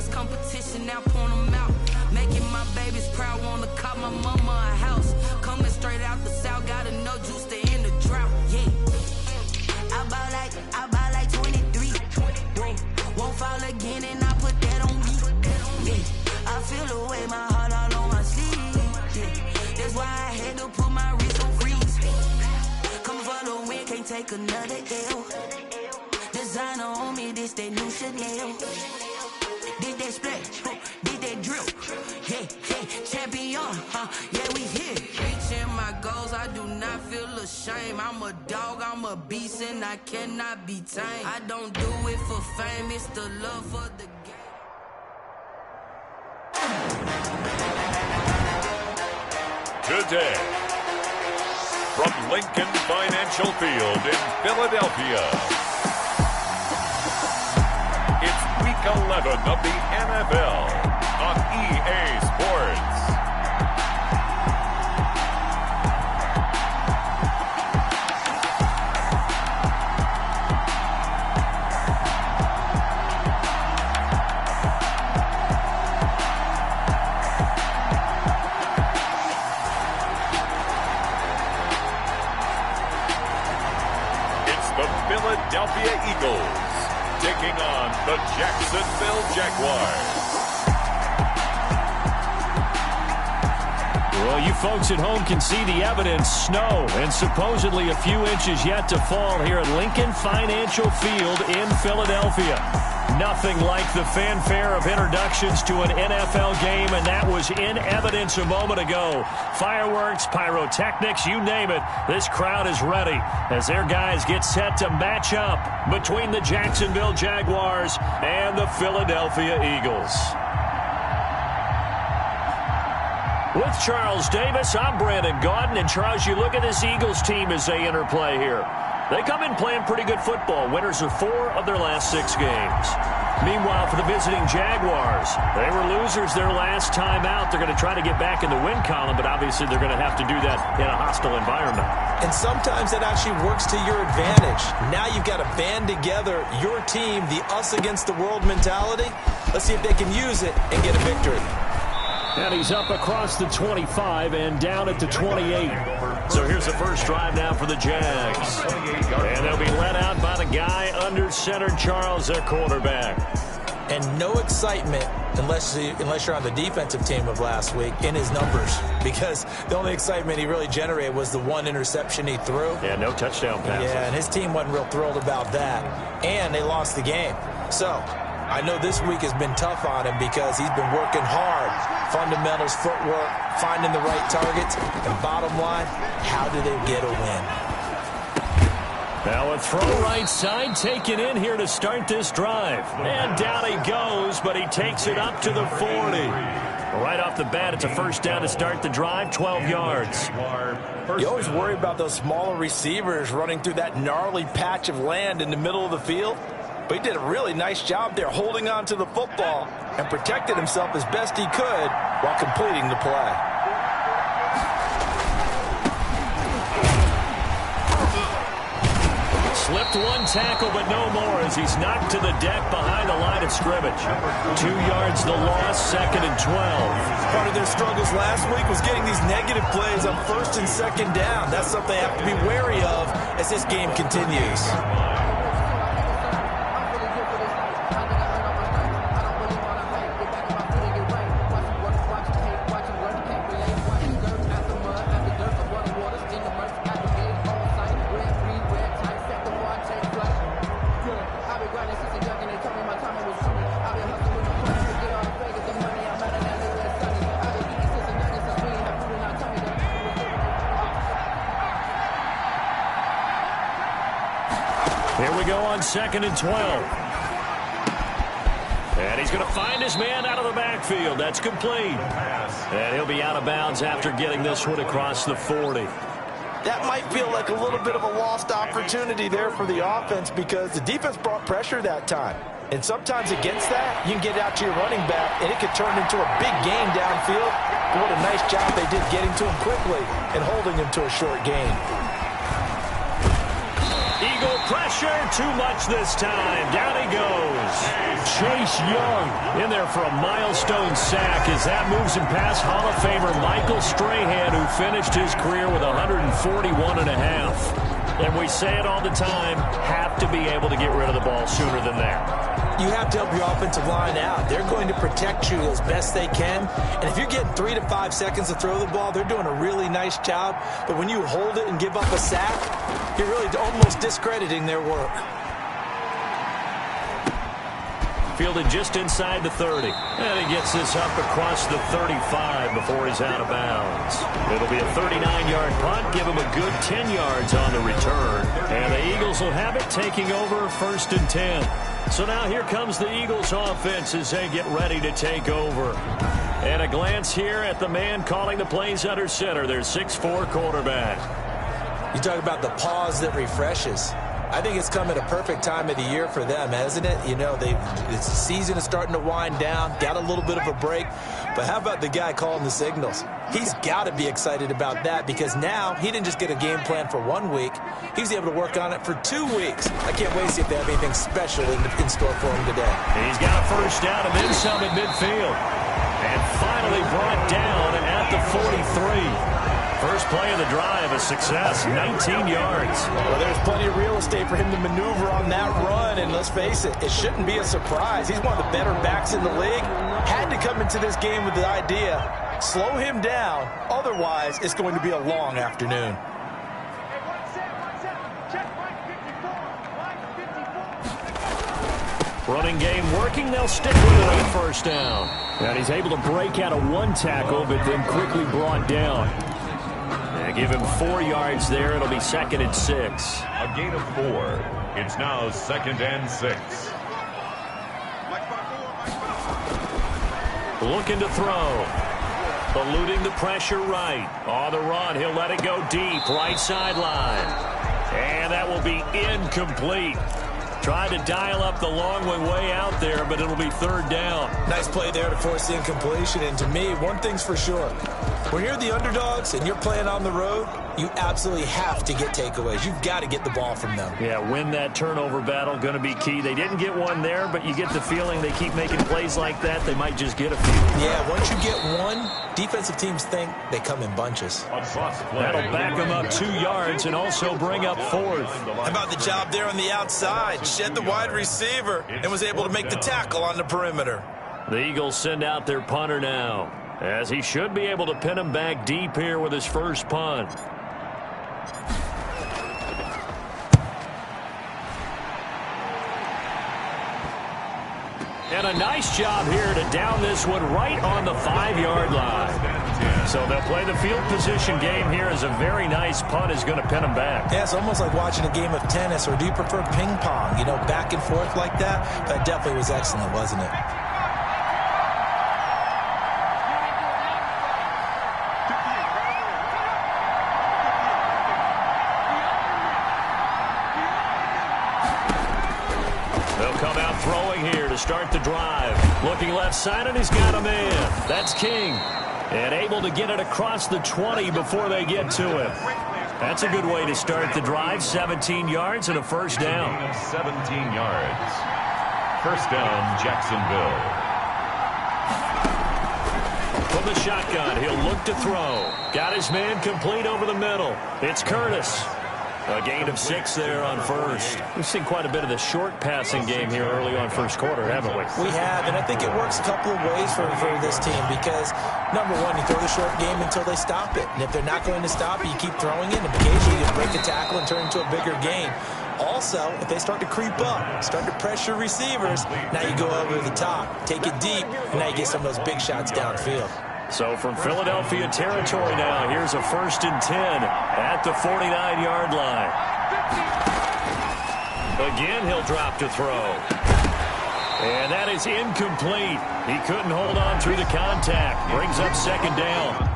Plus competition, now point them out. Making my babies proud, wanna call my mama a house. Coming straight out the south, gotta know juice to end the drought. Yeah. I buy like 23. Whoa. Won't fall again and I put that on me. Yeah. I feel the way, my heart all on my sleeve. Yeah. That's why I had to put my wrist on freeze. Coming for the win, can't take another L. Designer on me, this that new Chanel. Did that splash, did that drill. Yeah, champion, yeah, we here. Reaching my goals, I do not feel ashamed. I'm a dog, I'm a beast, and I cannot be tamed. I don't do it for fame, it's the love for the game. Today, from Lincoln Financial Field in Philadelphia, it's Week 11 of the NFL on EA Sports. It's the Philadelphia Eagles taking on the Jacksonville Jaguars. Well, you folks at home can see the evidence. Snow and supposedly a few inches yet to fall here at Lincoln Financial Field in Philadelphia. Nothing like the fanfare of introductions to an NFL game, and that was in evidence a moment ago. Fireworks, pyrotechnics, you name it. This crowd is ready as their guys get set to match up between the Jacksonville Jaguars and the Philadelphia Eagles. With Charles Davis, I'm Brandon Gaudin. And Charles, you look at this Eagles team as they interplay here. They come in playing pretty good football. Winners of 4 of their last 6 games. Meanwhile, for the visiting Jaguars, they were losers their last time out. They're going to try to get back in the win column, but obviously they're going to have to do that in a hostile environment. And sometimes that actually works to your advantage. Now you've got to band together your team, the us against the world mentality. Let's see if they can use it and get a victory. And he's up across the 25 and down at the 28. So here's the first drive now for the Jags. And they'll be led out by the guy under center, Charles, their quarterback. And no excitement unless you're on the defensive team of last week in his numbers. Because the only excitement he really generated was the 1 interception he threw. Yeah, no touchdown passes. Yeah, and his team wasn't real thrilled about that. And they lost the game. So I know this week has been tough on him because he's been working hard. Fundamentals, footwork, finding the right targets. And bottom line, how do they get a win? Now a throw right side taken in here to start this drive. And down he goes, but he takes it up to the 40. Right off the bat, it's a first down to start the drive, 12 yards. You always worry about those smaller receivers running through that gnarly patch of land in the middle of the field. But he did a really nice job there holding on to the football and protected himself as best he could while completing the play. Slipped one tackle, but no more as he's knocked to the deck behind the line of scrimmage. 2 yards the loss, 2nd and 12. Part of their struggles last week was getting these negative plays on 1st and 2nd down. That's something they have to be wary of as this game continues. Here we go on 2nd and 12. And he's going to find his man out of the backfield. That's complete. And he'll be out of bounds after getting this one across the 40. That might feel like a little bit of a lost opportunity there for the offense because the defense brought pressure that time. And sometimes against that, you can get out to your running back, and it could turn into a big gain downfield. But what a nice job they did getting to him quickly and holding him to a short gain. Eagle pressure, too much this time. Down he goes. Chase Chase Young in there for a milestone sack as that moves him past Hall of Famer Michael Strahan, who finished his career with 141.5. And we say it all the time, have to be able to get rid of the ball sooner than that. You have to help your offensive line out. They're going to protect you as best they can. And if you're getting 3 to 5 seconds to throw the ball, they're doing a really nice job. But when you hold it and give up a sack, you're really almost discrediting their work. Fielded just inside the 30. And he gets this up across the 35 before he's out of bounds. It'll be a 39-yard punt. Give him a good 10 yards on the return. And the Eagles will have it, taking over 1st and 10. So now here comes the Eagles offense as they get ready to take over. And a glance here at the man calling the plays under center, their 6'4" quarterback. You talk about the pause that refreshes. I think it's come at a perfect time of the year for them, hasn't it? You know, the season is starting to wind down, got a little bit of a break. But how about the guy calling the signals? He's got to be excited about that because now he didn't just get a game plan for 1 week. He was able to work on it for 2 weeks. I can't wait to see if they have anything special in store for him today. He's got a first down and then some at midfield. And finally brought down at the 43. First play of the drive, a success, 19 yards. Well, there's plenty of real estate for him to maneuver on that run, and let's face it, it shouldn't be a surprise. He's one of the better backs in the league. Had to come into this game with the idea, slow him down, otherwise it's going to be a long afternoon. Running game working, they'll stick with it on first down. And he's able to break out of 1 tackle, but then quickly brought down. Give him 4 yards there. It'll be 2nd and 6. A gain of 4. It's now 2nd and 6. Looking to throw. Eluding the pressure right. On the run, he'll let it go deep. Right sideline. And that will be incomplete. Tried to dial up the long way out there, but it'll be 3rd down. Nice play there to force the incompletion. And to me, one thing's for sure. When you're the underdogs and you're playing on the road, you absolutely have to get takeaways. You've got to get the ball from them. Yeah, win that turnover battle, going to be key. They didn't get one there, but you get the feeling they keep making plays like that, they might just get a few. Yeah, once you get one, defensive teams think they come in bunches. That'll back them up 2 yards and also bring up 4th. How about the job there on the outside? Shed the wide receiver and was able to make the tackle on the perimeter. The Eagles send out their punter now, as he should be able to pin him back deep here with his first punt. And a nice job here to down this one right on the 5-yard line. So they'll play the field position game here as a very nice punt is going to pin them back. Yeah, it's almost like watching a game of tennis, or do you prefer ping pong? You know, back and forth like that? That definitely was excellent, wasn't it? Start the drive. Looking left side, and he's got him in. That's King. And able to get it across the 20 before they get to him. That's a good way to start the drive. 17 yards and a first down. 17 yards. First down, Jacksonville. From the shotgun, he'll look to throw. Got his man complete over the middle. It's Curtis. A gain of 6 there on first. We've seen quite a bit of the short passing game here early on first quarter, haven't we? We have, and I think it works a couple of ways for this team because, number one, you throw the short game until they stop it. And if they're not going to stop it, you keep throwing it, and occasionally you break a tackle and turn into a bigger gain. Also, if they start to creep up, start to pressure receivers, now you go over the top, take it deep, and now you get some of those big shots downfield. So from Philadelphia territory now, here's a 1st and 10 at the 49-yard line. Again, he'll drop to throw. And that is incomplete. He couldn't hold on through the contact. Brings up 2nd down.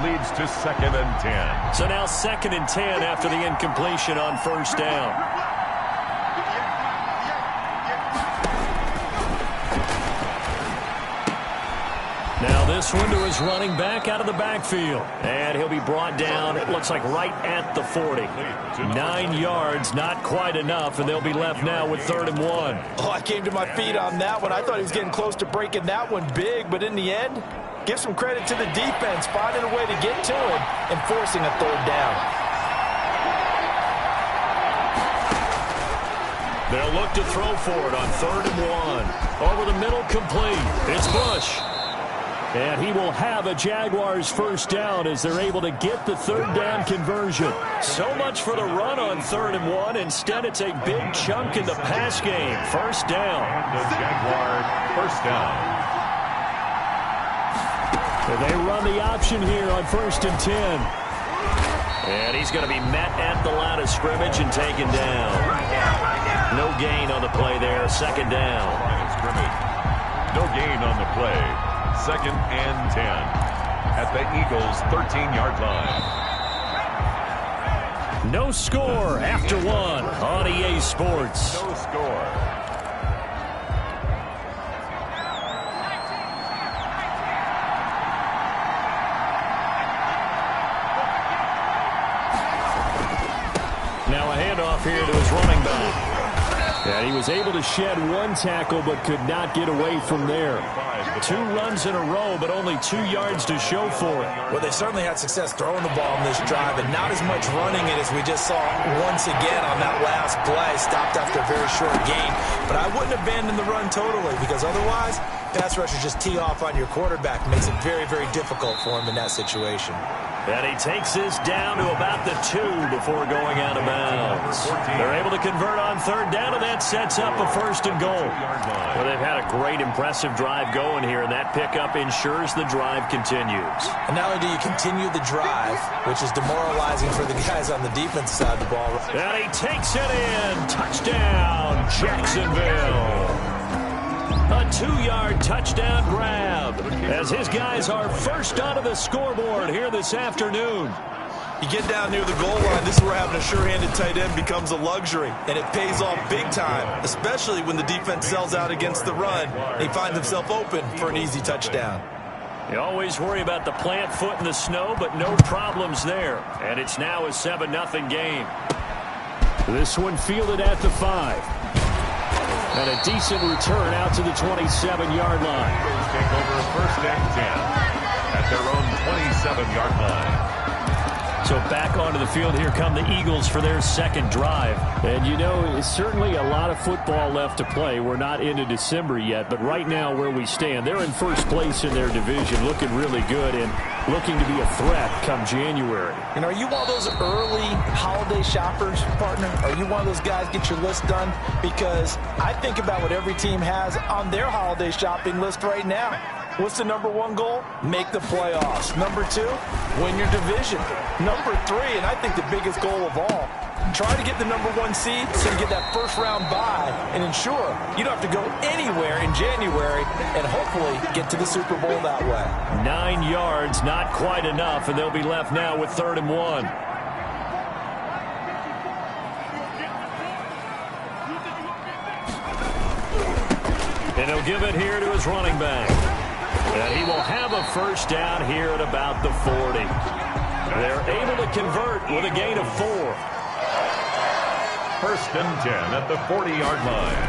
leads to 2nd and 10. So now 2nd and 10 after the incompletion on first down. Now this one to his running back out of the backfield. And he'll be brought down, it looks like right at the 40. 9 yards, not quite enough, and they'll be left now with 3rd and 1. Oh, I came to my feet on that one. I thought he was getting close to breaking that one big, but in the end, give some credit to the defense, finding a way to get to him and forcing a 3rd down. They'll look to throw for it on 3rd and 1. Over the middle, complete. It's Bush. And he will have a Jaguars first down as they're able to get the 3rd down conversion. So much for the run on 3rd and 1. Instead, it's a big chunk in the pass game. First down. The Jaguar first down. And they run the option here on 1st and 10. And he's going to be met at the line of scrimmage and taken down. No gain on the play there. 2nd down. No gain on the play. 2nd and 10 at the Eagles' 13-yard line. No score after 1 on EA Sports. No score. Now a handoff here to his running back. And he was able to shed 1 tackle but could not get away from there. 2 runs in a row, but only 2 yards to show for it. Well, they certainly had success throwing the ball in this drive, and not as much running it as we just saw once again on that last play. Stopped after a very short gain. But I wouldn't abandon the run totally, because otherwise, pass rushers just tee off on your quarterback. Makes it very, very difficult for him in that situation. And he takes this down to about the 2 before going out of bounds. They're able to convert on 3rd down, and that sets up a 1st and goal. Well, they've had a great, impressive drive going here, and that pickup ensures the drive continues. And not only do you continue the drive, which is demoralizing for the guys on the defense side of the ball. And he takes it in. Touchdown, Jacksonville. A 2-yard touchdown grab as his guys are first onto the scoreboard here this afternoon. You get down near the goal line, this is where having a sure-handed tight end becomes a luxury, and it pays off big time, especially when the defense sells out against the run. He finds himself open for an easy touchdown. You always worry about the plant foot in the snow, but no problems there. And it's now a 7-0 game. This one fielded at the 5. And a decent return out to the 27-yard line. Take over 1st and 10 at their own 27-yard line. So back onto the field, here come the Eagles for their 2nd drive. And you know, it's certainly a lot of football left to play. We're not into December yet, but right now where we stand, they're in first place in their division, looking really good and looking to be a threat come January. And are you one of those early holiday shoppers, partner? Are you one of those guys get your list done? Because I think about what every team has on their holiday shopping list right now. What's the number 1 goal? Make the playoffs. Number 2, win your division. Number 3, and I think the biggest goal of all, try to get the number 1 seed so you get that first-round bye and ensure you don't have to go anywhere in January and hopefully get to the Super Bowl that way. 9 yards, not quite enough, and they'll be left now with 3rd and 1. And he'll give it here to his running back. And he will have a first down here at about the 40. They're able to convert with a gain of 4. 1st and 10 at the 40-yard line.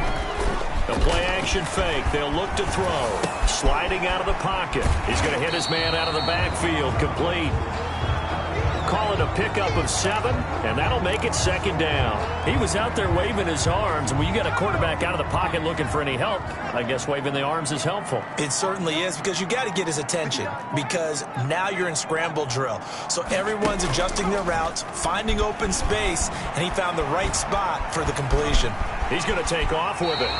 The play-action fake. They'll look to throw. Sliding out of the pocket. He's going to hit his man out of the backfield. Complete. Call it a pickup of 7, and that'll make it 2nd down. He was out there waving his arms, and when you got a quarterback out of the pocket looking for any help, I guess waving the arms is helpful. It certainly is, because you got to get his attention, because now you're in scramble drill. So everyone's adjusting their routes, finding open space, and he found the right spot for the completion. He's going to take off with it.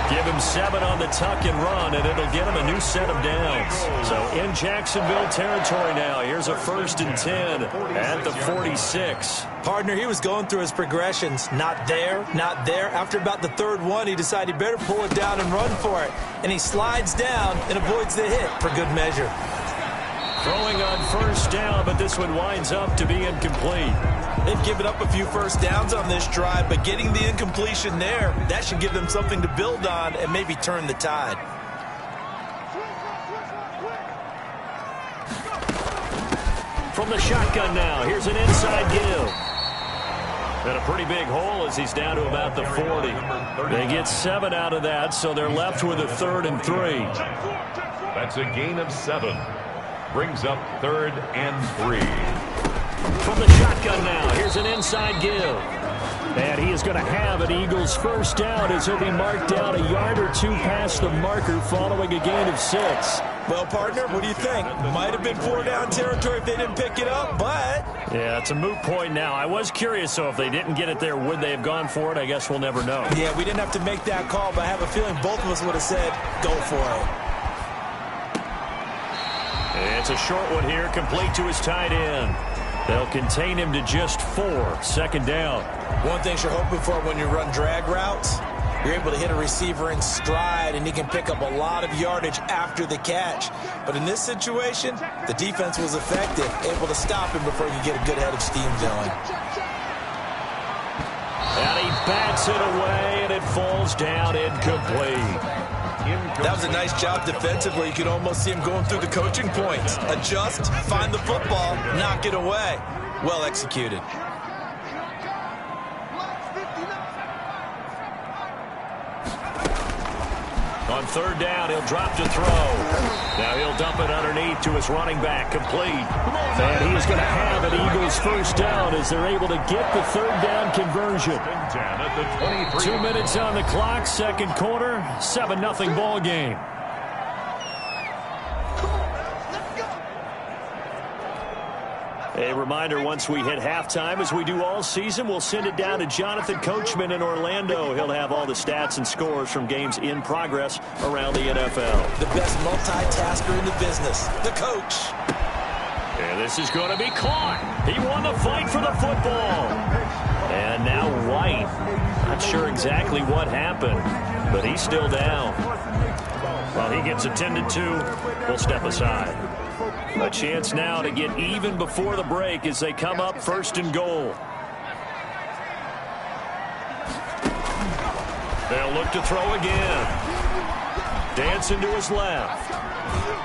Give him 7 on the tuck and run, and it'll get him a new set of downs. So in Jacksonville territory now. Here's a 1st and 10 at the 46. Partner, he was going through his progressions. Not there, not there. After about the 3rd one, he decided he better pull it down and run for it. And he slides down and avoids the hit for good measure. Throwing on first down, but this one winds up to be incomplete. They've given up a few first downs on this drive, but getting the incompletion there, that should give them something to build on and maybe turn the tide. From the shotgun now, here's an inside give. And a pretty big hole as he's down to about the 40. They get 7 out of that, so they're left with a 3rd and 3. That's a gain of 7. Brings up 3rd and 3. From the shotgun now, here's an inside give. And he is going to have an Eagles first down as he'll be marked down a yard or 2 past the marker following a gain of 6. Well, partner, what do you think? Might have been 4-down territory if they didn't pick it up, but... Yeah, it's a moot point now. I was curious, so if they didn't get it there, would they have gone for it? I guess we'll never know. Yeah, we didn't have to make that call, but I have a feeling both of us would have said, go for it. It's a short one here, complete to his tight end. They'll contain him to just 4, 2nd down. One thing you're hoping for when you run drag routes, you're able to hit a receiver in stride, and he can pick up a lot of yardage after the catch. But in this situation, the defense was effective, able to stop him before he could get a good head of steam going. And he bats it away, and it falls down incomplete. That was a nice job defensively. You could almost see him going through the coaching points. Adjust, find the football, knock it away. Well executed. On 3rd down, he'll drop to throw. Now he'll dump it underneath to his running back, complete. And he is going to have an Eagles first down as they're able to get the 3rd down conversion. 2 minutes on the clock, 2nd quarter, 7-0 ball game. A reminder, once we hit halftime, as we do all season, we'll send it down to Jonathan Coachman in Orlando. He'll have all the stats and scores from games in progress around the NFL. The best multitasker in the business, the coach. And this is going to be caught. He won the fight for the football. And now White. Not sure exactly what happened, but he's still down. While he gets attended to, we'll step aside. A chance now to get even before the break as they come up 1st and goal. They'll look to throw again. Dancing to his left.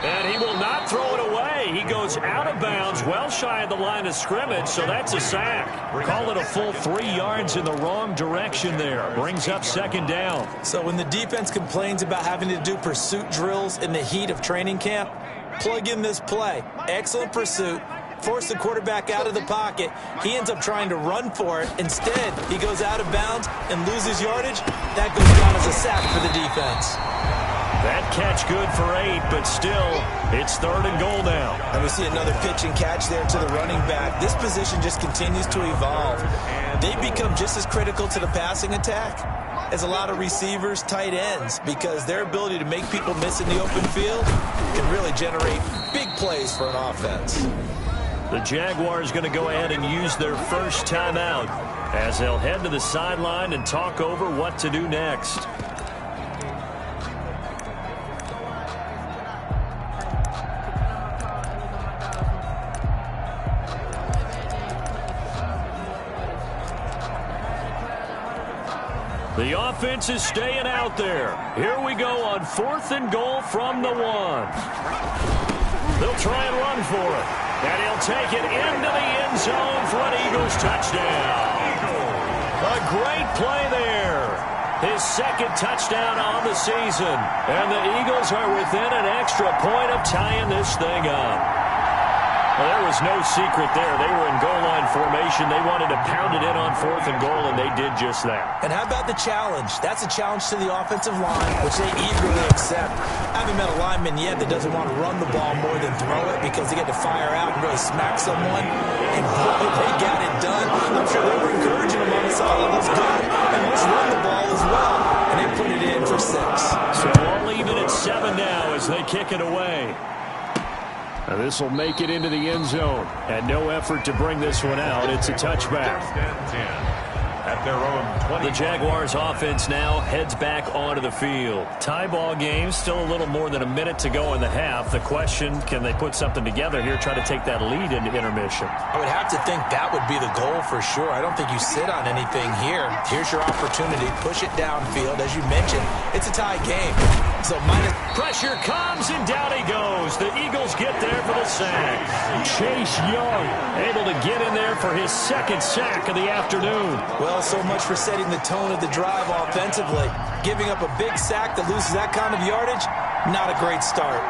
And he will not throw it away. He goes out of bounds, well shy of the line of scrimmage, so that's a sack. Call it a full 3 yards in the wrong direction there. Brings up 2nd down. So when the defense complains about having to do pursuit drills in the heat of training camp, plug in this play. Excellent pursuit. Force the quarterback out of the pocket. He ends up trying to run for it. Instead, he goes out of bounds and loses yardage. That goes down as a sack for the defense. That catch good for 8, but still, it's 3rd and goal now. And we see another pitch and catch there to the running back. This position just continues to evolve. They become just as critical to the passing attack as a lot of receivers, tight ends, because their ability to make people miss in the open field can really generate big plays for an offense. The Jaguars going to go ahead and use their first timeout as they'll head to the sideline and talk over what to do next. The offense is staying out there. Here we go on 4th and goal from the 1. They'll try and run for it. And he'll take it into the end zone for an Eagles touchdown. A great play there. His 2nd touchdown on the season. And the Eagles are within an extra point of tying this thing up. Well, there was no secret there. They were in goal line formation. They wanted to pound it in on 4th and goal, and they did just that. And how about the challenge? That's a challenge to the offensive line, which they eagerly accept. I haven't met a lineman yet that doesn't want to run the ball more than throw it because they get to fire out and really smack someone. And boy, they got it done. I'm sure they were encouraging them on the side. Let's go, and let's run the ball as well. And they put it in for 6. So all even at 7 now as they kick it away. Now this will make it into the end zone. And no effort to bring this one out. It's a touchback. at their own 20. The Jaguars offense now heads back onto the field. Tie ball game, still a little more than a minute to go in the half. The question, can they put something together here, try to take that lead into intermission? I would have to think that would be the goal for sure. I don't think you sit on anything here. Here's your opportunity. Push it downfield. As you mentioned, it's a tie game. So pressure comes, and down he goes. The Eagles get there for the sack. Chase Young able to get in there for his second sack of the afternoon. Well, so much for setting the tone of the drive offensively. Giving up a big sack that loses that kind of yardage, not a great start.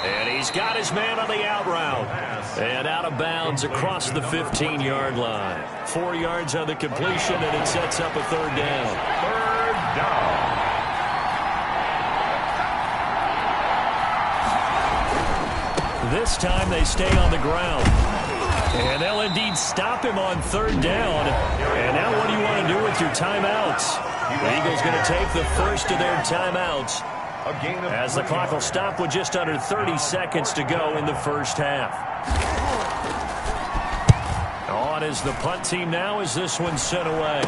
And he's got his man on the out route. And out of bounds across the 15-yard line. 4 yards on the completion, and it sets up a third down. Third down. This time they stay on the ground. And they'll indeed stop him on third down. And now what do you want to do with your timeouts? The Eagles going to take the first of their timeouts as the clock will stop with just under 30 seconds to go in the first half. On is the punt team now as this one's sent away.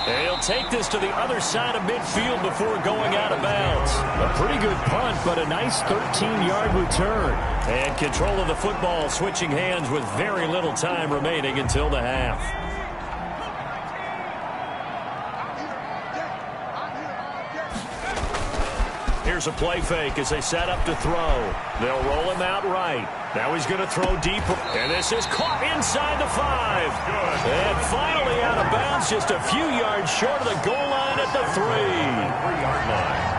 They'll take this to the other side of midfield before going out of bounds. A pretty good punt, but a nice 13-yard return. And control of the football switching hands with very little time remaining until the half. Here's a play fake as they set up to throw. They'll roll him out right. Now he's going to throw deep. And this is caught inside the 5. And finally out of bounds, just a few yards short of the goal line at the 3-yard line.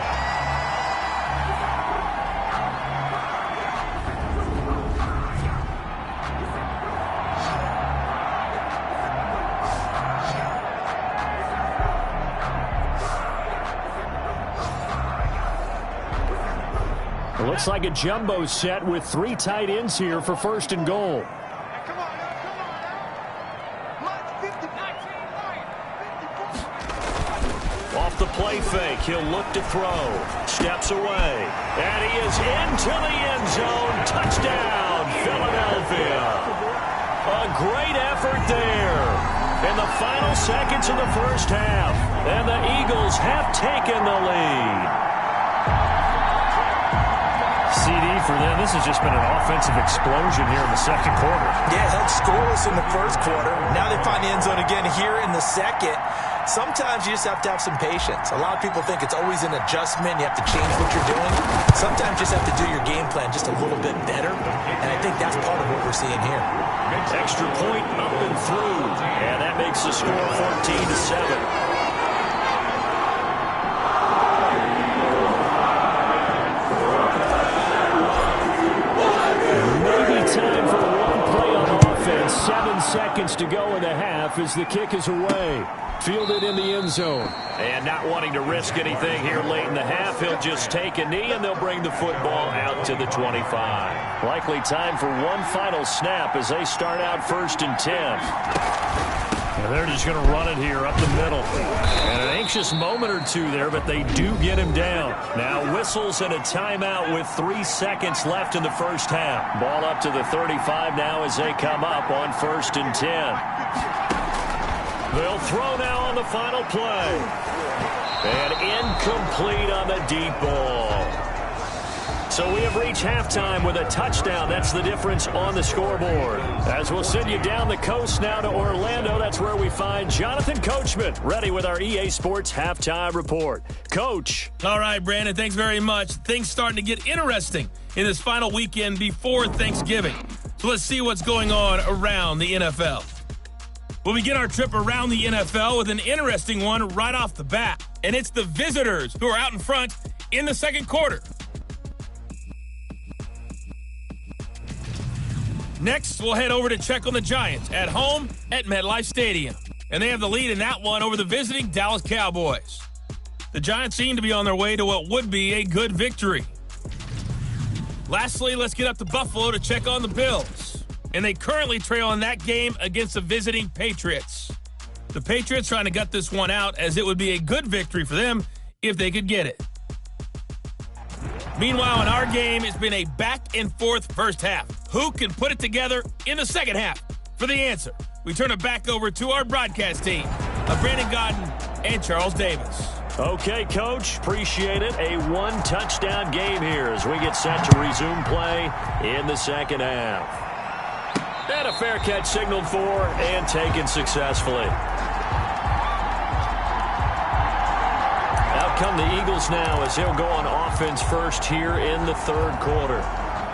Looks like a jumbo set with 3 tight ends here for first and goal. Off the play fake, he'll look to throw. Steps away. And he is into the end zone. Touchdown, Philadelphia. A great effort there in the final seconds of the first half. And the Eagles have taken the lead. CD for them. This has just been an offensive explosion here in the second quarter. Yeah, held scoreless in the first quarter. Now they find the end zone again here in the second. Sometimes you just have to have some patience. A lot of people think it's always an adjustment. You have to change what you're doing. Sometimes you just have to do your game plan just a little bit better. And I think that's part of what we're seeing here. Extra point up and through. And that makes the score 14-7. Time for one play on offense. 7 seconds to go in the half as the kick is away. Fielded in the end zone. And not wanting to risk anything here late in the half, he'll just take a knee and they'll bring the football out to the 25. Likely time for one final snap as they start out 1st and 10. And they're just going to run it here up the middle. And an anxious moment or two there, but they do get him down. Now whistles and a timeout with 3 seconds left in the first half. Ball up to the 35 now as they come up on 1st and 10. They'll throw now on the final play. And incomplete on the deep ball. So we have reached halftime with a touchdown. That's the difference on the scoreboard. As we'll send you down the coast now to Orlando, that's where we find Jonathan Coachman, ready with our EA Sports Halftime Report. Coach. All right, Brandon, thanks very much. Things starting to get interesting in this final weekend before Thanksgiving. So let's see what's going on around the NFL. We'll begin our trip around the NFL with an interesting one right off the bat. And it's the visitors who are out in front in the second quarter. Next, we'll head over to check on the Giants at home at MetLife Stadium. And they have the lead in that one over the visiting Dallas Cowboys. The Giants seem to be on their way to what would be a good victory. Lastly, let's get up to Buffalo to check on the Bills. And they currently trail in that game against the visiting Patriots. The Patriots trying to gut this one out, as it would be a good victory for them if they could get it. Meanwhile, in our game, it's been a back-and-forth first half. Who can put it together in the second half? For the answer, we turn it back over to our broadcast team of Brandon Godden and Charles Davis. Okay, Coach, appreciate it. A one-touchdown game here as we get set to resume play in the second half. And a fair catch signaled for and taken successfully. Out come the Eagles now as he'll go on offense first here in the third quarter.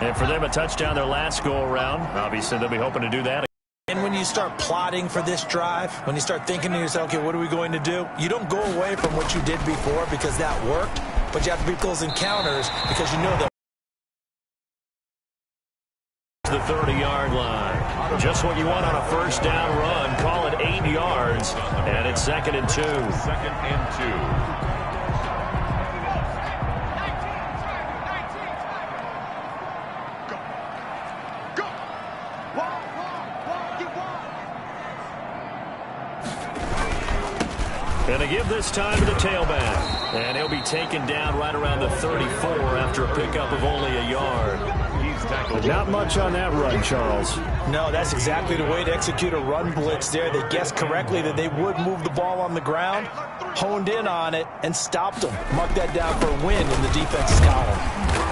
And for them, a touchdown their last go-around. Obviously, they'll be hoping to do that. And when you start plotting for this drive, when you start thinking to yourself, okay, what are we going to do? You don't go away from what you did before because that worked, but you have to beat those encounters because you know that. The 30-yard line. Just what you want on a first down run. Call it 8 yards, and it's 2nd and 2. 2nd and 2. And they give this time to the tailback. And he'll be taken down right around the 34 after a pickup of only a yard. He's tackled. Not much on that run, Charles. No, that's exactly the way to execute a run blitz there. They guessed correctly that they would move the ball on the ground, honed in on it, and stopped them. Mark that down for a win in the defense's column.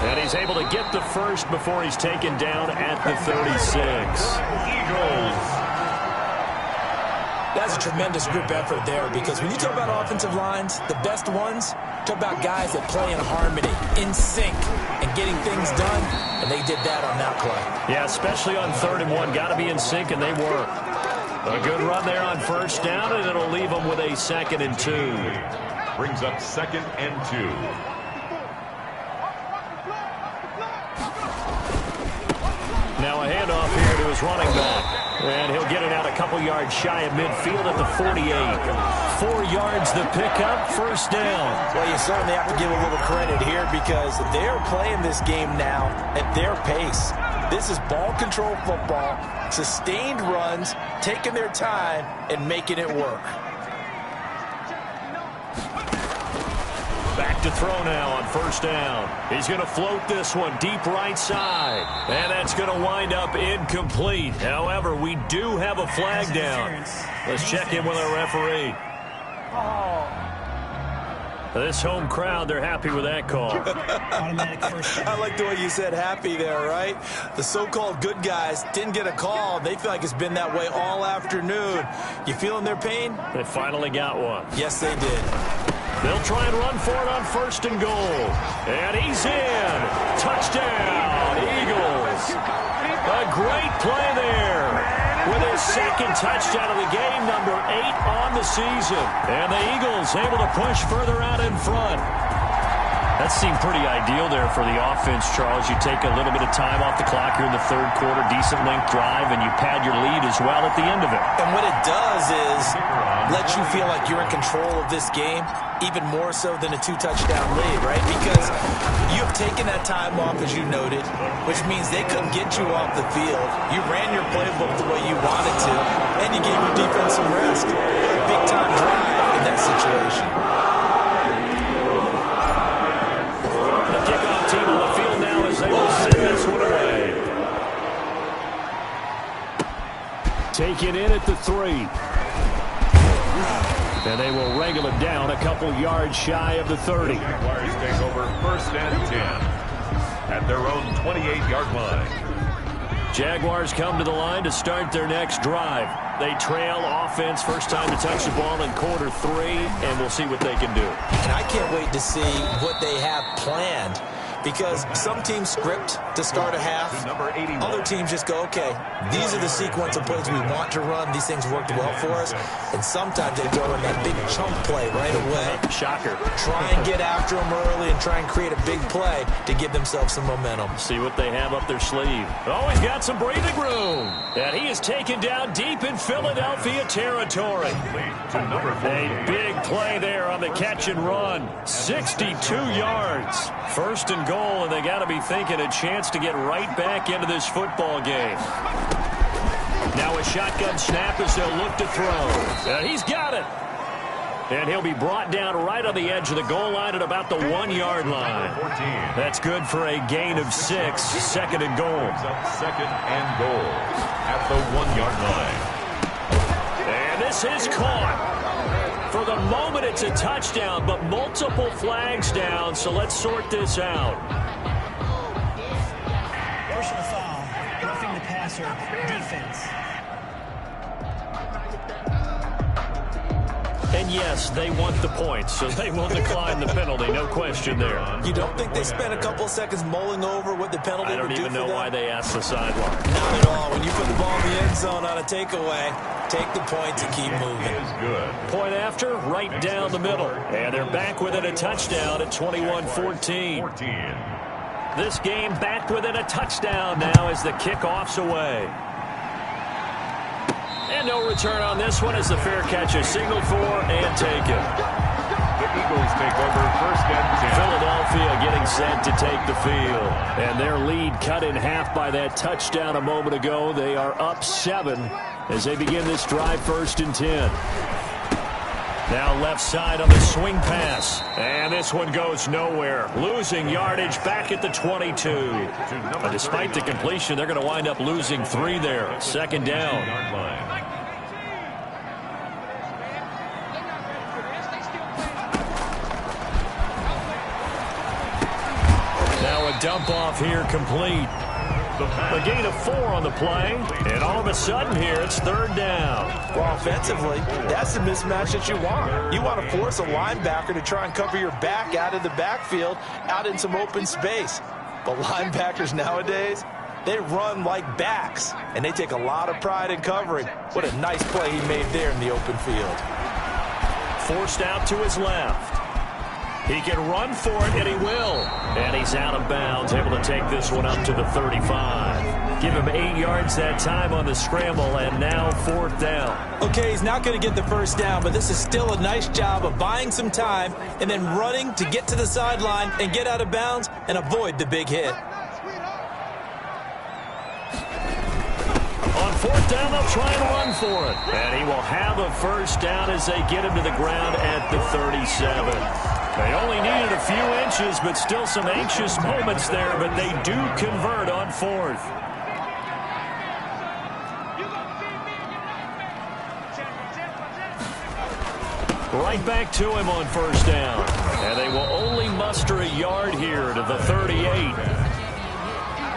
And he's able to get the first before he's taken down at the 36. Eagles. That's a tremendous group effort there because when you talk about offensive lines, the best ones, talk about guys that play in harmony, in sync, and getting things done, and they did that on that play. Yeah, especially on 3rd and 1. Got to be in sync, and they were. A good run there on first down, and it'll leave them with a 2nd and 2. Brings up 2nd and 2. Now a handoff here to his running back. And he'll get it out a couple yards shy of midfield at the 48. 4 yards the pickup, first down. Well, you certainly have to give a little credit here because they're playing this game now at their pace. This is ball control football, sustained runs, taking their time, and making it work. Back to throw now on first down. He's going to float this one deep right side. And that's going to wind up incomplete. However, we do have a flag down. Let's check in with our referee. This home crowd, they're happy with that call. I like the way you said happy there, right? The so-called good guys didn't get a call. They feel like it's been that way all afternoon. You feeling their pain? They finally got one. Yes, they did. They'll try and run for it on 1st and goal. And he's in. Touchdown, Eagles. A great play there. With his 2nd touchdown of the game, number 8 on the season. And the Eagles able to push further out in front. That seemed pretty ideal there for the offense, Charles. You take a little bit of time off the clock here in the 3rd quarter, decent length drive, and you pad your lead as well at the end of it. And what it does is let you feel like you're in control of this game, even more so than a 2-touchdown lead, right? Because you've taken that time off, as you noted, which means they couldn't get you off the field. You ran your playbook the way you wanted to, and you gave your defense some rest. Big-time drive in that situation. Kickoff team on the field now as they will send this one away. Taken in at the 3. And they will wrangle it down a couple yards shy of the 30. Jaguars take over 1st and 10 at their own 28-yard line. Jaguars come to the line to start their next drive. They trail offense, first time to touch the ball in quarter 3, and we'll see what they can do. And I can't wait to see what they have planned because some teams script to start a half. Other teams just go, okay, these are the sequence of plays we want to run. These things worked well for us. And sometimes they throw in that big chunk play right away. Shocker. Try and get after them early and try and create a big play to give themselves some momentum. See what they have up their sleeve. Oh, he's got some breathing room. And he is taken down deep in Philadelphia territory. A big play there on the catch and run. 62 yards. 1st and goal, and they got to be thinking a chance to get right back into this football game. Now a shotgun snap as they'll look to throw. And he's got it. And he'll be brought down right on the edge of the goal line at about the 1-yard line. That's good for a gain of 6, second and goal. Second and goal at the 1-yard line. And this is caught. For the moment, it's a touchdown, but multiple flags down, so let's sort this out. Personal foul, roughing the passer, defense. And yes, they want the points, so they will decline the penalty, no question there. You don't think they spent a couple of seconds mulling over what the penalty would do for them? I don't even know why they asked the sideline. Not at all. When you put the ball in the end zone on a takeaway, take the points and keep moving. Is good. Point after, right down the middle. And they're back within a touchdown at 21-14. This game back within a touchdown now as the kickoff's away. And no return on this one as the fair catch is signaled for and taken. The Eagles take over first and 10. Philadelphia getting set to take the field. And their lead cut in half by that touchdown a moment ago. They are up 7 as they begin this drive first and 10. Now left side on the swing pass. And this one goes nowhere. Losing yardage back at the 22. But despite the completion, they're going to wind up losing 3 there. Second down. Now a dump off here complete. A gain of 4 on the play, and all of a sudden here it's third down. Well, offensively, that's the mismatch that you want. You want to force a linebacker to try and cover your back out of the backfield, out in some open space. But linebackers nowadays, they run like backs, and they take a lot of pride in covering. What a nice play he made there in the open field. Forced out to his left. He can run for it, and he will. And he's out of bounds, able to take this one up to the 35. Give him 8 yards that time on the scramble, and now fourth down. Okay, he's not going to get the first down, but this is still a nice job of buying some time and then running to get to the sideline and get out of bounds and avoid the big hit. On fourth down, they'll try and run for it. And he will have a first down as they get him to the ground at the 37. They only needed a few inches, but still some anxious moments there, but they do convert on fourth. Right back to him on first down. And they will only muster a yard here to the 38.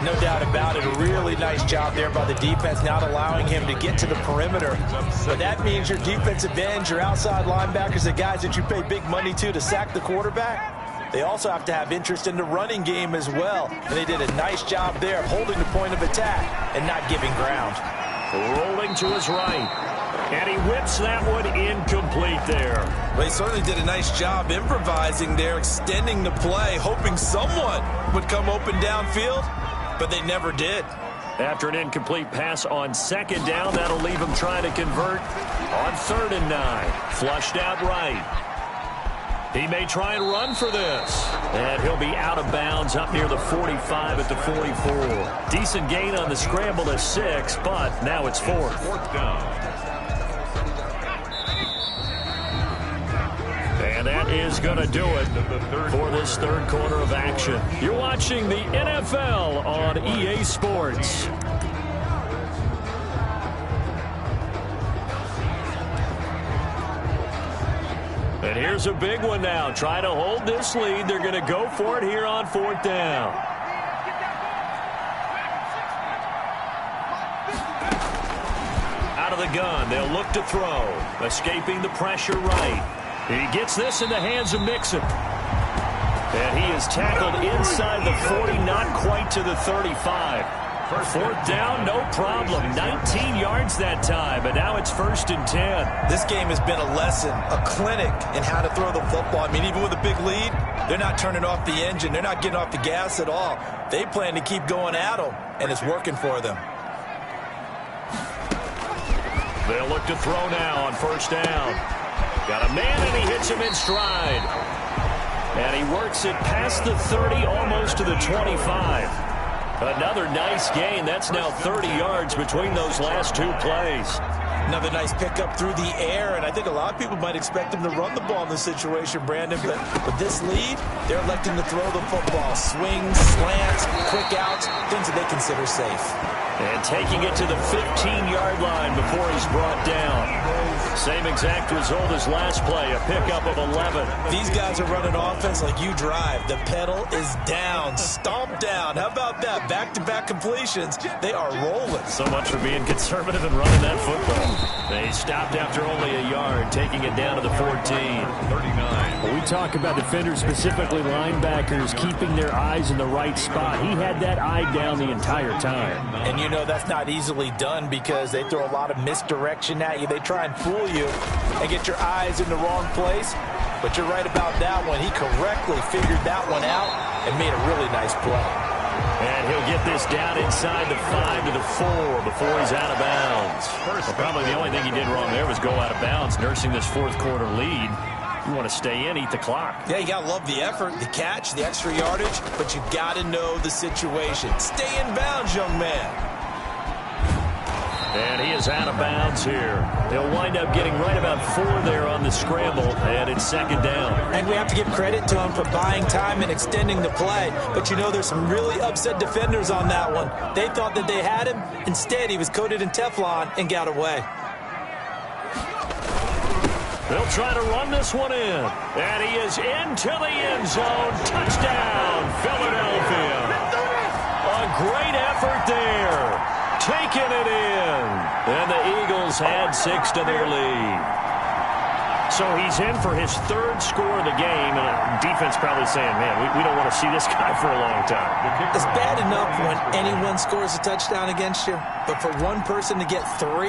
No doubt about it. A really nice job there by the defense, not allowing him to get to the perimeter. But that means your defensive ends, your outside linebackers, the guys that you pay big money to sack the quarterback, they also have to have interest in the running game as well. And they did a nice job there of holding the point of attack and not giving ground. Rolling to his right. And he whips that one incomplete there. Well, he certainly did a nice job improvising there, extending the play, hoping someone would come open downfield. But they never did. After an incomplete pass on second down, that'll leave him trying to convert on 3rd and 9. Flushed out right. He may try and run for this. And he'll be out of bounds up near the 45 at the 44. Decent gain on the scramble to 6, but now it's fourth. Fourth down. And that is going to do it for this third quarter of action. You're watching the NFL on EA Sports. And here's a big one now. Try to hold this lead. They're going to go for it here on fourth down. Out of the gun, they'll look to throw. Escaping the pressure right. He gets this in the hands of Mixon. And he is tackled inside the 40, not quite to the 35. Fourth down, no problem. 19 yards that time, and now it's 1st and 10. This game has been a lesson, a clinic in how to throw the football. I mean, even with a big lead, they're not turning off the engine. They're not getting off the gas at all. They plan to keep going at them, and it's working for them. They'll look to throw now on first down. Got a man, and he hits him in stride. And he works it past the 30, almost to the 25. Another nice gain. That's now 30 yards between those last two plays. Another nice pickup through the air, and I think a lot of people might expect him to run the ball in this situation, Brandon, but with this lead, they're electing to throw the football. Swings, slants, quick outs, things that they consider safe. And taking it to the 15-yard line before he's brought down. Same exact result as last play, a pickup of 11. These guys are running offense like you drive. The pedal is down, stomped down. How about that? Back-to-back completions. They are rolling. So much for being conservative and running that football. They stopped after only a yard, taking it down to the 14. 39. When we talk about defenders, specifically linebackers, keeping their eyes in the right spot. He had that eye down the entire time. And you know that's not easily done because they throw a lot of misdirection at you. They try and fool you and get your eyes in the wrong place. But you're right about that one. He correctly figured that one out and made a really nice play. And he'll get this down inside the 5 to the 4 before he's out of bounds. Well, probably the only thing he did wrong there was go out of bounds, nursing this fourth quarter lead. You want to stay in, eat the clock. Yeah, you got to love the effort, the catch, the extra yardage, but you got to know the situation. Stay in bounds, young man. And he is out of bounds here. They'll wind up getting right about 4 there on the scramble, and it's second down. And we have to give credit to him for buying time and extending the play. But you know there's some really upset defenders on that one. They thought that they had him. Instead, he was coated in Teflon and got away. They'll try to run this one in. And he is into the end zone. Touchdown, Philadelphia. A great effort there. Taking it in. And the Eagles add 6 to their lead. So he's in for his 3rd score of the game. And defense probably saying, man, we don't want to see this guy for a long time. It's bad enough when anyone scores a touchdown against you. But for one person to get 3,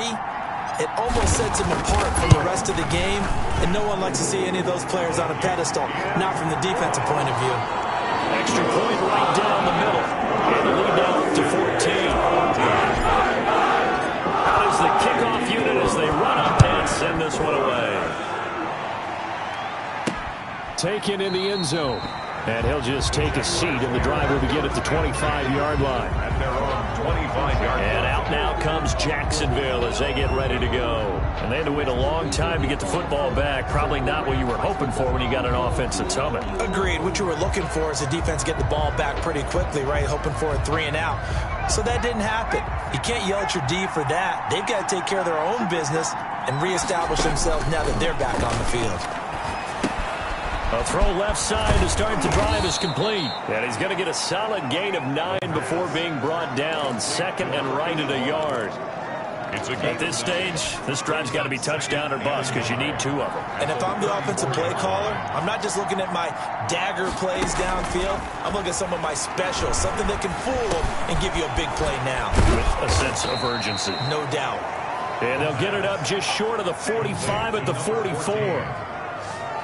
it almost sets him apart from the rest of the game. And no one likes to see any of those players on a pedestal, not from the defensive point of view. Extra point right down the middle. And the lead now up to 14. Out is the kickoff unit as they run up and send this one away. Taken in the end zone. And he'll just take a seat, and the drive will begin at the 25-yard line. At their own 25-yard line. And out now comes Jacksonville as they get ready to go. And they had to wait a long time to get the football back. Probably not what you were hoping for when you got an offense that's humming. Agreed. What you were looking for is the defense get the ball back pretty quickly, right? Hoping for a 3 and out. So that didn't happen. You can't yell at your D for that. They've got to take care of their own business and reestablish themselves now that they're back on the field. A throw left side to start the drive is complete. And he's going to get a solid gain of 9 before being brought down. Second and right at a yard. At this stage, this drive's got to be touchdown or bust because you need 2 of them. And if I'm the offensive play caller, I'm not just looking at my dagger plays downfield. I'm looking at some of my specials, something that can fool them and give you a big play now. With a sense of urgency. No doubt. And they'll get it up just short of the 45 at the 44.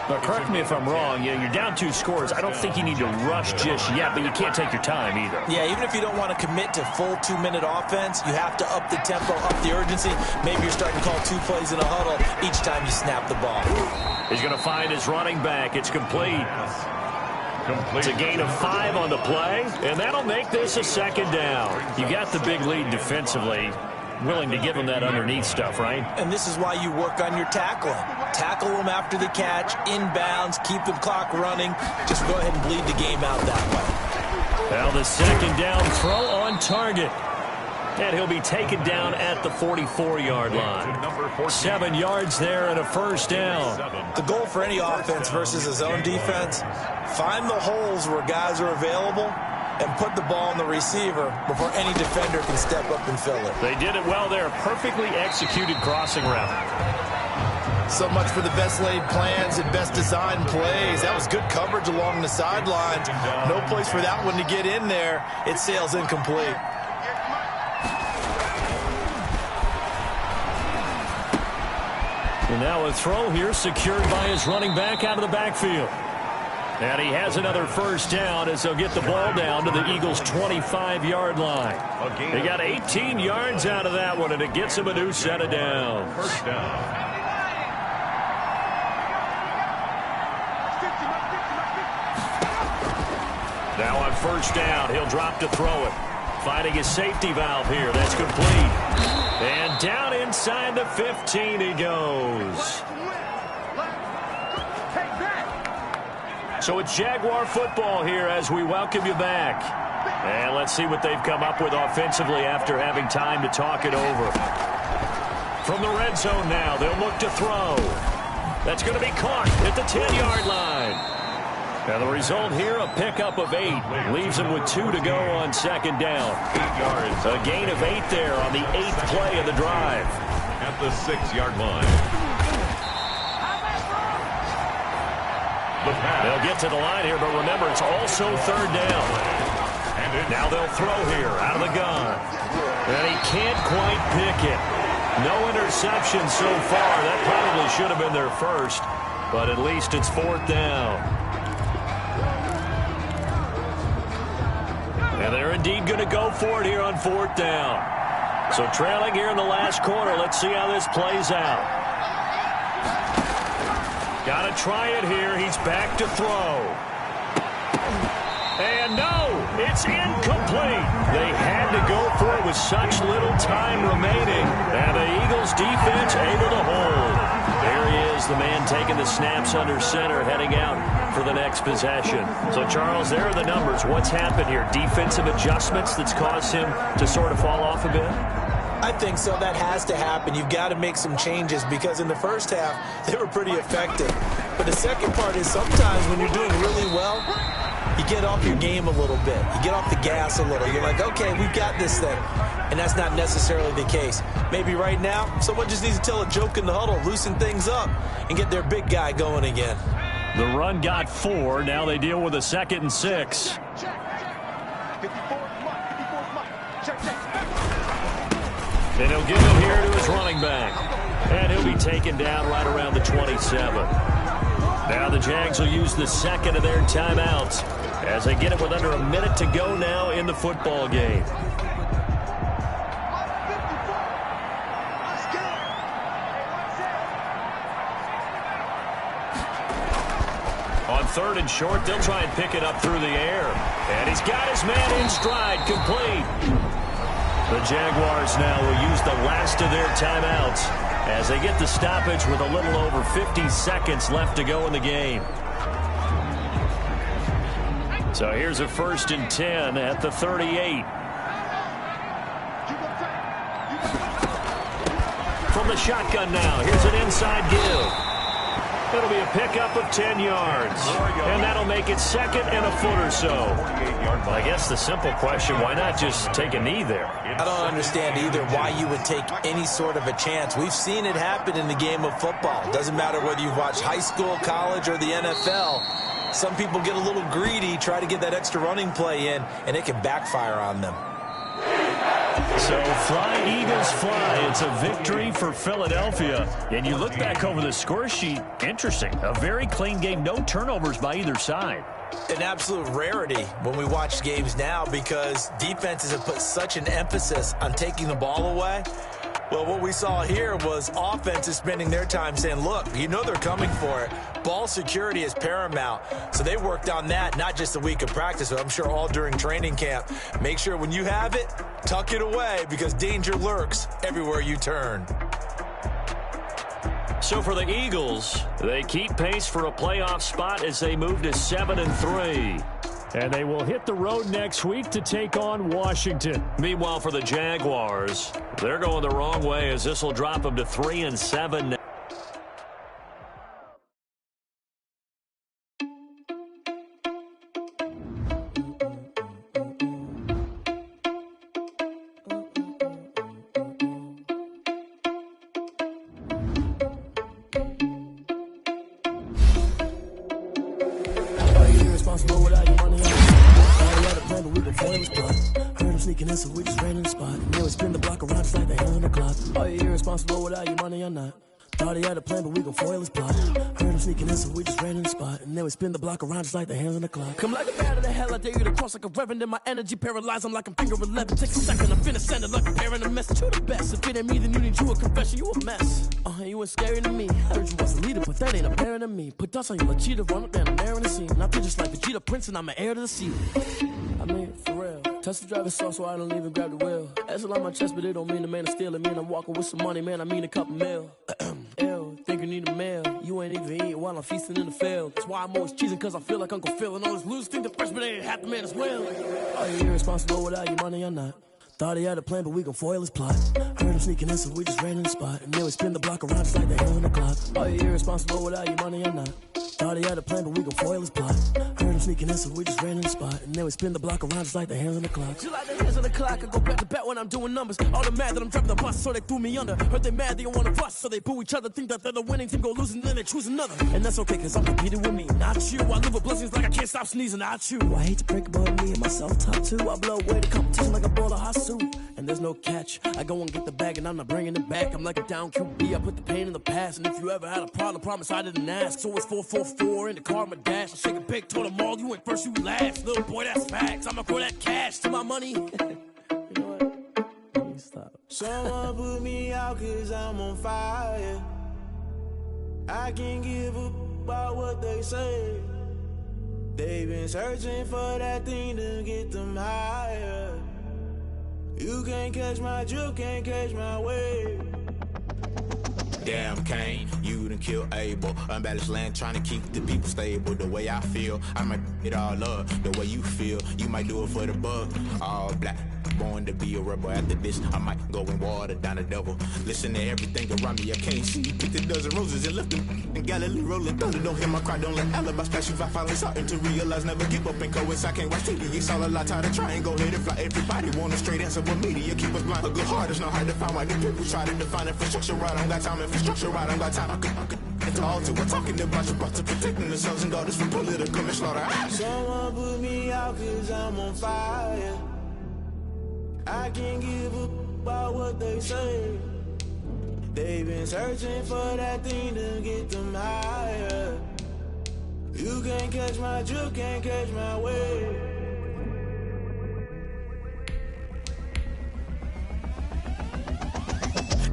But correct me if I'm wrong, you're down 2 scores. I don't think you need to rush just yet, but you can't take your time either. Yeah, even if you don't want to commit to full 2-minute offense, you have to up the tempo, up the urgency. Maybe you're starting to call 2 plays in a huddle each time you snap the ball. He's going to find his running back. It's complete. It's a gain of 5 on the play, and that'll make this a second down. You got the big lead defensively. Willing to give him that underneath stuff, right? And this is why you work on your tackling. Tackle them after the catch, inbounds, keep the clock running. Just go ahead and bleed the game out that way. Well, the second down throw on target. And he'll be taken down at the 44-yard line. 7 yards there and a first down. The goal for any offense versus a zone defense, find the holes where guys are available and put the ball on the receiver before any defender can step up and fill it. They did it well there. Perfectly executed crossing route. So much for the best laid plans and best designed plays. That was good coverage along the sidelines. No place for that one to get in there. It sails incomplete. And now a throw here secured by his running back out of the backfield. And he has another first down as they'll get the ball down to the Eagles' 25-yard line. They got 18 yards out of that one, and it gets him a new set of downs. First down. Now on first down, he'll drop to throw it. finding his safety valve here. That's complete. And down inside the 15 he goes. So it's Jaguar football here as we welcome you back. And let's see what they've come up with offensively after having time to talk it over. From the red zone now, they'll look to throw. That's going to be caught at the 10-yard line. Now the result here, a pickup of 8. Leaves him with 2 to go on second down. 8 yards. A gain of 8 there on the 8th play of the drive. At the 6-yard line. The pass. They'll get to the line here, but remember, it's also third down. Now they'll throw here out of the gun. And he can't quite pick it. No interception so far. That probably should have been their first, but at least it's fourth down. And they're indeed going to go for it here on fourth down. So trailing here in the last quarter. Let's see how this plays out. Got to try it here. He's back to throw. And no, it's incomplete. They had to go for it with such little time remaining. And the Eagles defense able to hold. There he is, the man taking the snaps under center, heading out for the next possession. So, Charles, there are the numbers. What's happened here? Defensive adjustments that's caused him to sort of fall off a bit? I think so. That has to happen. You've got to make some changes because in the first half, they were pretty effective. But the second part is sometimes when you're doing really well, you get off your game a little bit. You get off the gas a little. You're like, okay, we've got this thing. And that's not necessarily the case. Maybe right now, someone just needs to tell a joke in the huddle, loosen things up, and get their big guy going again. The run got 4. Now they deal with a 2nd and 6. And he'll give it here to his running back. And he'll be taken down right around the 27. Now the Jags will use the second of their timeouts as they get it with under a minute to go now in the football game. On 3rd and short, they'll try and pick it up through the air. And he's got his man in stride, complete. The Jaguars now will use the last of their timeouts as they get the stoppage with a little over 50 seconds left to go in the game. So here's a 1st and 10 at the 38. From the shotgun now, here's an inside give. It'll be a pickup of 10 yards. And that'll make it 2nd and a foot or so. Well, I guess the simple question, why not just take a knee there? I don't understand either why you would take any sort of a chance. We've seen it happen in the game of football. Doesn't matter whether you've watched high school, college, or the NFL. Some people get a little greedy, try to get that extra running play in, and it can backfire on them. So fly, Eagles, fly. It's a victory for Philadelphia. And you look back over the score sheet, interesting. A very clean game, no turnovers by either side. An absolute rarity when we watch games now because defenses have put such an emphasis on taking the ball away. Well, what we saw here was offenses spending their time saying, look, you know they're coming for it. Ball security is paramount. So they worked on that, not just a week of practice, but I'm sure all during training camp. Make sure when you have it, tuck it away because danger lurks everywhere you turn. So for the Eagles, they keep pace for a playoff spot as they move to 7-3. And they will hit the road next week to take on Washington. Meanwhile, for the Jaguars, they're going the wrong way as this will drop them to 3-7. So we just ran in the spot. And they would spin the block around just like the hand on the clock. Are you irresponsible without your money or not? Thought he had a plan, but we gon' foil his plot. Heard him sneaking in, so we just ran in the spot. And they would spin the block around just like the hands on the clock. Come like a bat of the hell, I dare you to cross like a reverend. In my energy paralyzed, I'm like I'm finger 11. Take a second, I'm finna send it like a parent a message. You the best, if it ain't me, then you need you a confession. You a mess. You ain't scary to me. Heard you was a leader, but that ain't apparent to me. Put dust on you, cheetah, run up down the air in the scene. I feel just like Vegeta Prince, and I'm an heir to the sea. I mean, for real. Touch the driver's sauce so I don't even grab the wheel. That's on my chest, but it don't mean the man is stealing. Mean I'm walking with some money, man, I mean a couple mil. Ew, think you need a meal. You ain't even eating while I'm feasting in the field. That's why I'm always cheesing, cause I feel like Uncle Phil. And all those losers think the freshman ain't half the man as well. Are you irresponsible without your money or not? Thought he had a plan, but we gon' foil his plot. Heard him sneaking in, so we just ran in the spot. And then we spin the block around just like the hell in the clock. Are you irresponsible without your money or not? Thought he had a plan, but we gon' foil his plot. Heard him sneaking in, so we just ran in the spot. And then we spin the block around just like the hands on the clock. Just like the hands on the clock, I go back to back when I'm doing numbers. All the mad that I'm driving the bus, so they threw me under. Heard they mad, they don't wanna bust, so they boo each other. Think that they're the winning team, go losing, then they choose another. And that's okay, cause I'm competing with me, not you. I live with blessings like I can't stop sneezing, not you. I hate to break about me and my self-talk too. I blow away the competition like a bowl of hot soup. And there's no catch. I go and get the bag and I'm not bringing it back. I'm like a down QB. I put the pain in the past. And if you ever had a problem, promise I didn't ask. So it's 444 in the car, my dash. I shake a big, told them all, you went first, you last. Little boy, that's facts. I'ma throw that cash to my money. You know what? Let me stop. Someone put me out cause I'm on fire. I can't give a about what they say. They've been searching for that thing to get them higher. You can't catch my drift, can't catch my wave. Damn Kane, you done killed Abel. Unbalanced land trying to keep the people stable. The way I feel, I might it all up. The way you feel, you might do it for the bug. All black, born to be a rebel. After this, I might go and water down the devil. Listen to everything around me, I can't see. Picked a dozen roses and left them in Galilee rolling thunder. Don't hear my cry, don't let alibis pass you. I finally starting to realize, never give up and coincide. I can't watch TV, it's all a lot. Tired of trying, go ahead and fly. Everybody want a straight answer, but media keep us blind. A good heart is not hard to find. Why the people try to define infrastructure right? I don't got time, infrastructure right, I don't got time. I could it's all to we're talking about your brother protecting the sons and daughters from political manslaughter. Someone put me out cause I'm on fire. I can't give a about what they say. They've been searching for that thing to get them higher. You can't catch my drift, can't catch my wave.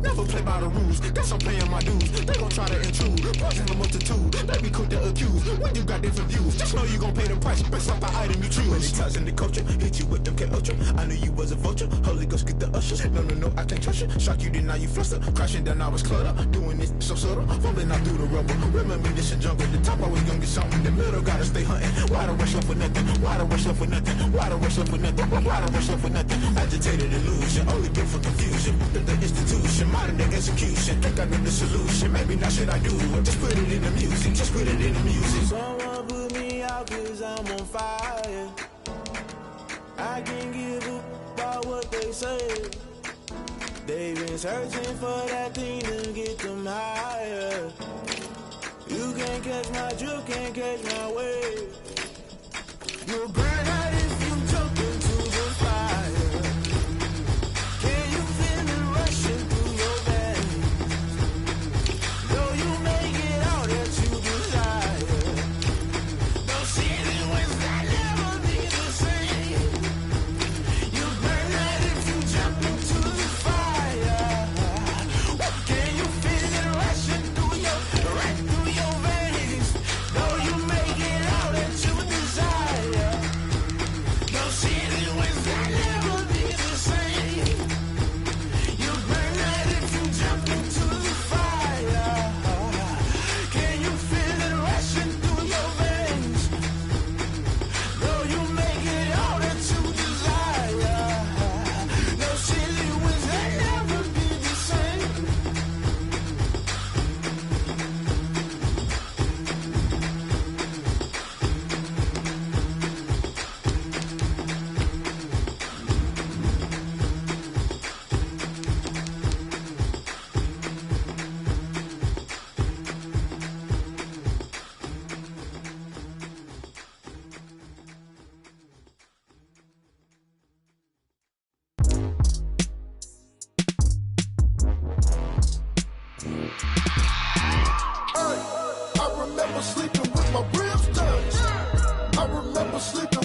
Never play by the rules, guess I'm playing my dues. They gon' try to intrude, poison the multitude. They be quick to accuse, when you got different views. Just know you gon' pay the price, based off the item you choose. When they tossing the culture, hit you with them K-Ultra. I knew you was a vulture, Holy Ghost get the ushers. No, I can't trust you. Shock you, then now you fluster. Crashing down, I was cluttered. Doing this so subtle, fumbling out through the rubble. Remember this a jungle, the top always gonna get something. In the middle, gotta stay hunting. Why the rush left for nothing? Why the rush left for nothing? Why the rush left for nothing? Why the rush left for nothing? Agitated illusion, only built for confusion. The institution, modern day execution. Think I know the solution, maybe not should I do it. Just put it in the music, just put it in the music. Someone put me out cause I'm on fire. I can't give a about what they say. They've been searching for that thing to get them higher. You can't catch my drift, can't catch my wave. You'll burn out if you jump into the fire. Can you feel it rushing through your veins? Though you make it all that you desire. Those ceiling winds that never be the same. You burn out if you jump into the fire. Can you feel it rushing through right through your veins? Though you make it all that you desire. Those ceiling winds that never be the same. You burn out if you jump into the fire. Can you feel it rushing through your veins? Though you make it all that you desire. Those ceiling winds that never be the same. I remember sleeping with my ribs touched. I remember sleeping